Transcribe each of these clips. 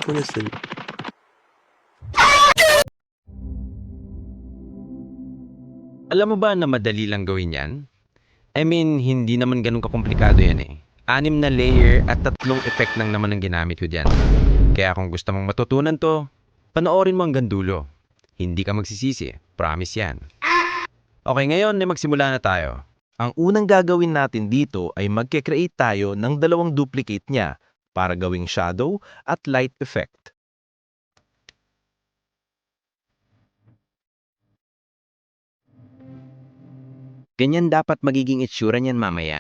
one is the... Alam mo ba na madali lang gawin yan? I mean, hindi naman ganun kakomplikado yan eh. 6 na layer at 3 effect lang naman ang ginamit ko dyan. Kaya kung gusto mong matutunan to, panoorin mo hanggang dulo. Hindi ka magsisisi, promise yan. Okay, ngayon ay magsimula na tayo. Ang unang gagawin natin dito ay magke-create tayo ng 2 duplicate niya para gawing shadow at light effect. Ganyan dapat magiging itsura niyan mamaya.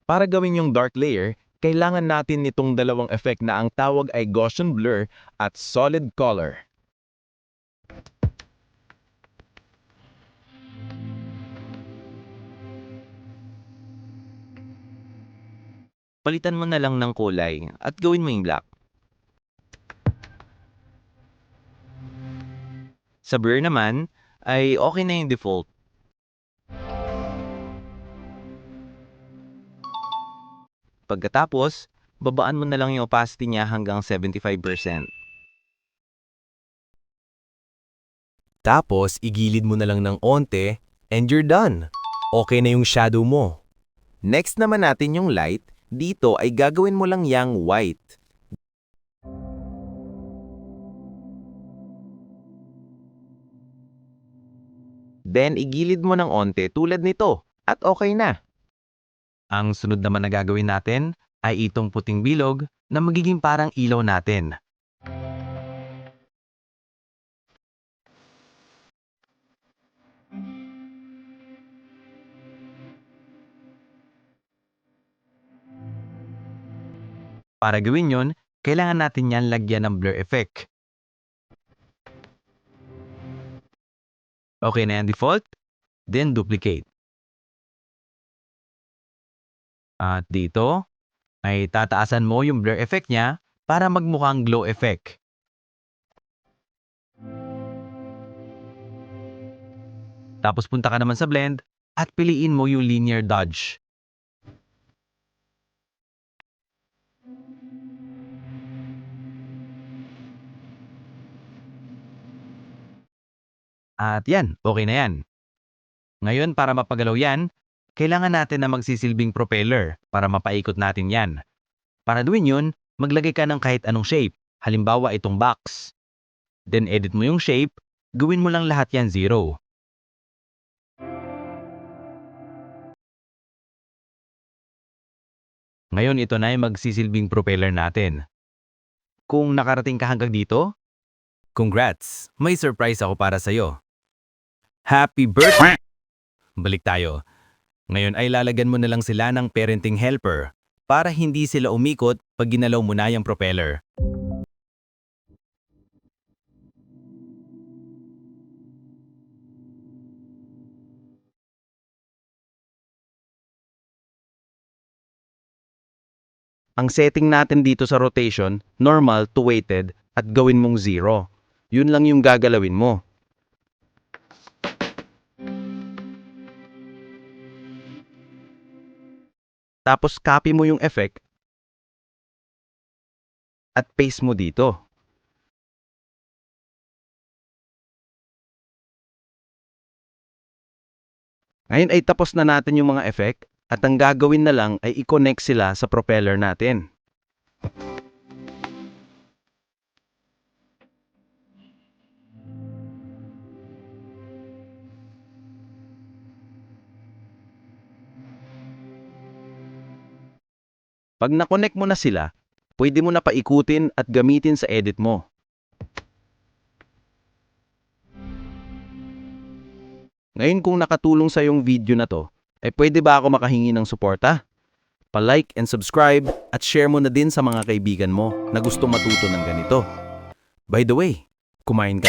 Para gawin yung dark layer, kailangan natin nitong 2 effect na ang tawag ay Gaussian Blur at Solid Color. Palitan mo na lang ng kulay at gawin mo yung black. Sa blur naman, ay okay na yung default. Pagkatapos, babaan mo na lang yung opacity niya hanggang 75%. Tapos, igilid mo na lang ng onte, and you're done. Okay na yung shadow mo. Next naman natin yung light. Dito ay gagawin mo lang yang white. Then, igilid mo ng onte tulad nito at okay na. Ang sunod naman na gagawin natin ay itong puting bilog na magiging parang ilaw natin. Para gawin yon, kailangan natin yan lagyan ng blur effect. Okay na yan default, then duplicate. At dito, ay tataasan mo yung blur effect niya para magmukhang glow effect. Tapos punta ka naman sa blend at piliin mo yung linear dodge. At yan, okay na yan. Ngayon, para mapagalaw yan, kailangan natin na magsisilbing propeller para mapaikot natin yan. Para gawin yun, maglagay ka ng kahit anong shape. Halimbawa, itong box. Then edit mo yung shape, gawin mo lang lahat yan 0. Ngayon, ito na yung magsisilbing propeller natin. Kung nakarating ka hanggang dito, Congrats! May surprise ako para sa'yo. Happy birthday! Balik tayo. Ngayon ay lalagyan mo na lang sila ng parenting helper para hindi sila umikot pag ginalaw mo na yung propeller. Ang setting natin dito sa rotation, normal to weighted at gawin mong 0. Yun lang yung gagalawin mo. Tapos copy mo yung effect at paste mo dito. Ngayon ay tapos na natin yung mga effect at ang gagawin na lang ay i-connect sila sa propeller natin. Pag na-connect mo na sila, pwede mo na paikutin at gamitin sa edit mo. Ngayon kung nakatulong sa yung video na to, ay pwede ba ako makahingi ng suporta? Pa-like and subscribe at share mo na din sa mga kaibigan mo na gustong matuto ng ganito. By the way, kumain ka